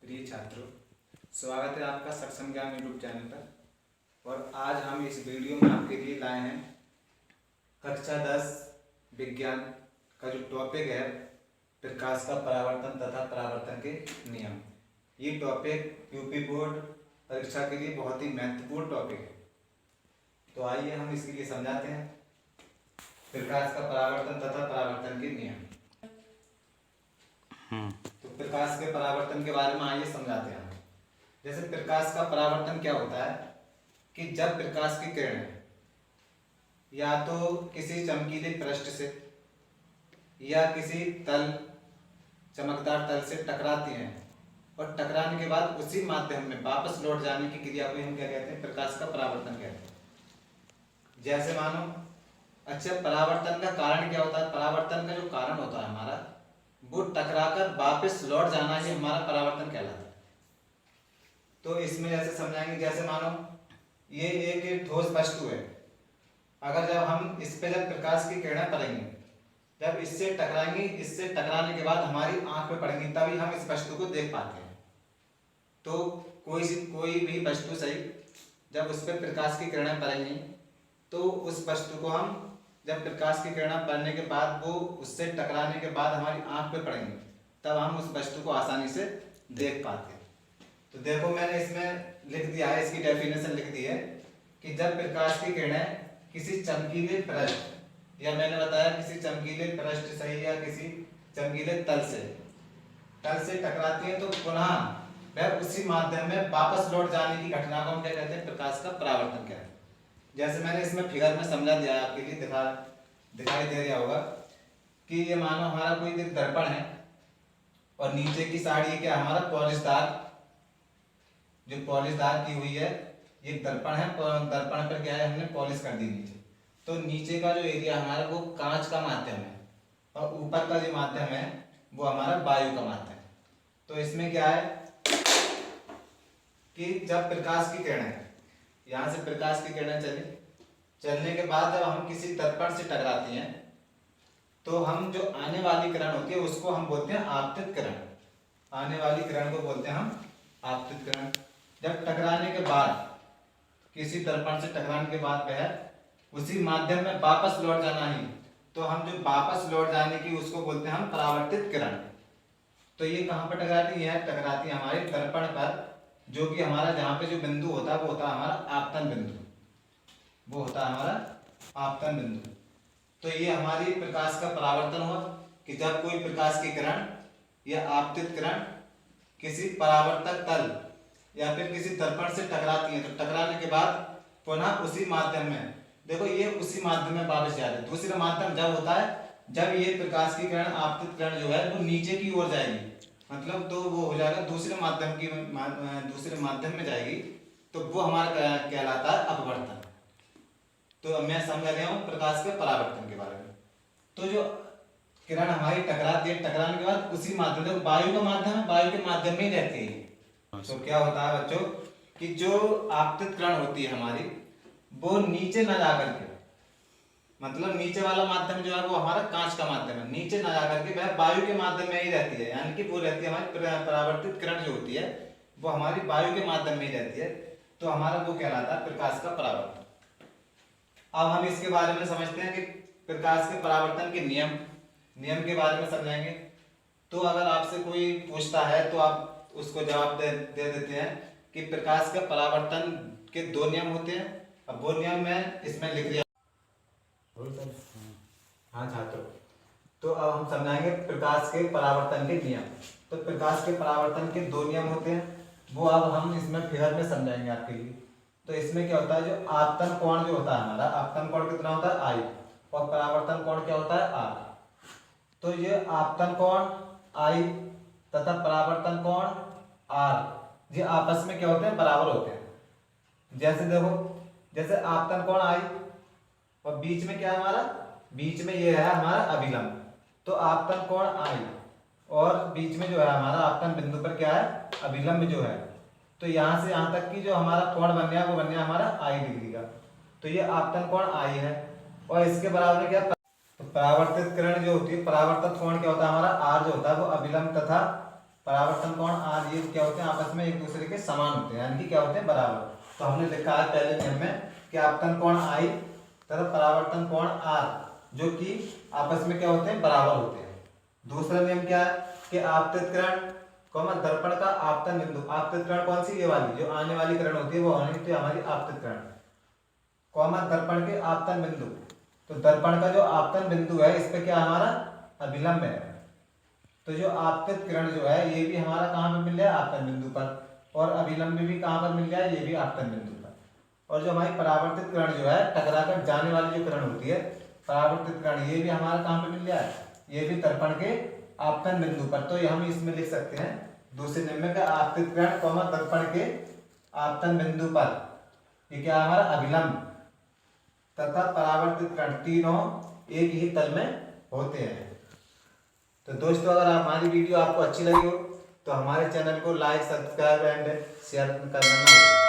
प्रिय छात्रों, स्वागत है आपका सक्षम ज्ञान यूट्यूब चैनल पर। और आज हम इस वीडियो में आपके लिए लाए हैं कक्षा 10 विज्ञान का जो टॉपिक है प्रकाश का परावर्तन तथा परावर्तन के नियम। ये टॉपिक यूपी बोर्ड परीक्षा के लिए बहुत ही महत्वपूर्ण टॉपिक है। तो आइए हम इसके लिए समझाते हैं प्रकाश का परावर्तन तथा परावर्तन के नियम। तो प्रकाश के परावर्तन के बारे में आइए समझाते हैं। जैसे प्रकाश का परावर्तन क्या होता है कि जब प्रकाश की किरणें या तो किसी चमकीले पृष्ठ से या किसी चमकदार तल से टकराती हैं और टकराने के बाद उसी माध्यम में वापस लौट जाने की क्रिया को हम क्या कहते हैं, प्रकाश का परावर्तन कहते हैं। जैसे मानो परावर्तन का कारण क्या होता है? परावर्तन का जो कारण होता है हमारा, वो टकराकर वापस लौट जाना ही हमारा परावर्तन कहलाता है। तो इसमें जैसे समझाएंगे, जैसे मानो ये एक ठोस वस्तु है। अगर जब हम इस पे जब प्रकाश की किरणें पड़ेंगी, जब इससे टकराएंगी, इससे टकराने के बाद हमारी आंख पे पड़ेंगी, तभी हम इस वस्तु को देख पाते हैं। तो कोई भी वस्तु सही, जब उस पर प्रकाश की किरणें पड़ेंगी तो उस वस्तु को हम जब प्रकाश की किरणें पड़ने के बाद वो उससे टकराने के बाद हमारी आंख पे पड़ेंगे, तब हम उस वस्तु को आसानी से देख पाते हैं। तो देखो मैंने इसमें लिख दिया है, इसकी डेफिनेशन लिख दी है कि जब प्रकाश की किरणें किसी चमकीले पृष्ठ या मैंने बताया किसी चमकीले पृष्ठ सही या किसी चमकीले तल से टकराती है तो पुनः वह उसी माध्यम में वापस लौट जाने की घटना को हम क्या कहते हैं, प्रकाश का परावर्तन कहते हैं। जैसे मैंने इसमें फिगर में समझा दिया है, आपके लिए दिखाई दे रहा होगा कि ये मानो हमारा कोई दर्पण है और नीचे की साइड ये क्या हमारा पॉलिशदार की हुई है ये दर्पण है। दर्पण पर क्या है, हमने पॉलिश कर दी नीचे। तो नीचे का जो एरिया हमारा वो कांच का माध्यम है और ऊपर का जो माध्यम है वो हमारा वायु का माध्यम है। तो इसमें क्या है कि जब प्रकाश की किरणें यहाँ से प्रकाश की किरणें चलने के बाद जब हम किसी दर्पण से टकराती हैं तो हम जो आने वाली किरण होती है उसको हम बोलते हैं आपतित किरण। आने वाली किरण को बोलते हैं हम आपतित किरण। जब टकराने के बाद किसी दर्पण से टकराने के बाद वह उसी माध्यम में वापस लौट जाना ही, तो हम जो वापस लौट जाने की उसको बोलते हैं हम परावर्तित किरण। तो ये कहाँ पर टकराती है? टकराती है हमारे दर्पण पर, जो कि हमारा जहाँ पे जो बिंदु होता है वो होता है हमारा आपतन बिंदु, वो होता है हमारा आपतन बिंदु। तो ये हमारी प्रकाश का परावर्तन हुआ कि जब कोई प्रकाश की किरण या आपतित किरण किसी परावर्तक तल या फिर किसी दर्पण से टकराती है तो टकराने के बाद पुनः उसी माध्यम में, देखो ये उसी माध्यम में वापस जाती है। दूसरा माध्यम जब होता है जब ये प्रकाश की किरण आपतित किरण जो है वो नीचे की ओर जाएगी, मतलब तो वो हो जाएगा दूसरे माध्यम में जाएगी, तो वो हमारा कहलाता है अपवर्तन। तो अब मैं समझा रहा हूँ प्रकाश के परावर्तन के बारे में। तो जो किरण हमारी टकराती है, टकराने के बाद उसी माध्यम, देखो वायु का माध्यम है, वायु के माध्यम में ही रहती है। तो क्या होता है बच्चों कि जो आपतित किरण होती है हमारी वो नीचे न जाकर के, मतलब नीचे वाला माध्यम जो है वो हमारा कांच का माध्यम है, नीचे ना जाकर के वह वायु के माध्यम में ही रहती है। यानी कि वो रहती है हमारी परावर्तित किरण जो होती है वो हमारी वायु के माध्यम में ही रहती है। तो हमारा वो कहलाता है प्रकाश का परावर्तन। अब हम इसके बारे में समझते हैं कि प्रकाश के परावर्तन के नियम के बारे में समझाएंगे। तो अगर आपसे कोई पूछता है तो आप उसको जवाब दे देते हैं कि प्रकाश के परावर्तन के 2 नियम होते हैं। अब वो नियम मैं इसमें लिख दिया। हाँ छात्रों, तो अब हम समझाएंगे प्रकाश के परावर्तन के नियम। तो प्रकाश के परावर्तन के 2 नियम होते हैं, वो अब हम इसमें फिगर में समझाएंगे आपके लिए। तो इसमें क्या होता है, जो आपतन कोण जो होता है हमारा, आपतन कोण कितना होता है I, और परावर्तन कोण क्या होता है R। तो ये आपतन कोण I तथा परावर्तन कोण R ये आपस में क्या होते हैं, बराबर होते हैं। जैसे देखो, जैसे आपतन कोण I और बीच में क्या है हमारा, बीच में ये है हमारा अभिलंब। तो आपतन कोण I और बीच में जो है हमारा आपतन बिंदु पर क्या है, अभिलंब जो है। तो यहाँ से यहाँ तक की जो हमारा कोण बन गया वो बन गया हमारा I डिग्री का। तो ये आपतन कोण I है और इसके बराबर में क्या, तो परावर्तित किरण जो होती है, परावर्तित कोण क्या होता है हमारा R जो होता है वो अभिलंब तथा परावर्तन कोण आर ये क्या होते हैं, आपस में एक दूसरे के समान होते हैं, यानी कि क्या होते हैं, बराबर। तो हमने लिखा है पहले नियम में कि आपतन कोण आई तथा परावर्तन कोण आर जो कि आपस में क्या होते हैं, बराबर होते हैं। दूसरा नियम क्या है कि आपतित किरण कॉमा दर्पण का आपतन बिंदु, आपतित किरण कौन सी, ये वाली जो आने वाली किरण होती है वो होनी चाहिए हमारी आपतित किरण, कॉमा दर्पण के आपतन बिंदु। तो दर्पण का जो आपतन बिंदु है इस पे क्या हमारा अभिलंब है। तो जो आपतित किरण जो है ये भी हमारा कहाँ पे मिल रहा है, आपतन बिंदु पर, और अभिलंब भी कहाँ पर मिल रहा है, ये भी आपतन बिंदु पर। और जो हमारी परावर्तित किरण जो है टकरा कर जाने वाली जो किरण होती है परावर्तित किरण, ये भी हमारा कहाँ पे मिल रहा है, ये भी दर्पण के आपतन बिंदु पर। तो ये हम इसमें लिख सकते हैं दूसरे नियम में, आपतित किरण कॉमा दर्पण के आपतन बिंदु पर, ये क्या हमारा अभिलंब तथा परावर्तित किरण तीनों एक ही तल में होते हैं। तो दोस्तों अगर हमारी वीडियो आपको अच्छी लगी हो तो हमारे चैनल को लाइक, सब्सक्राइब एंड शेयर करना ना भूलें।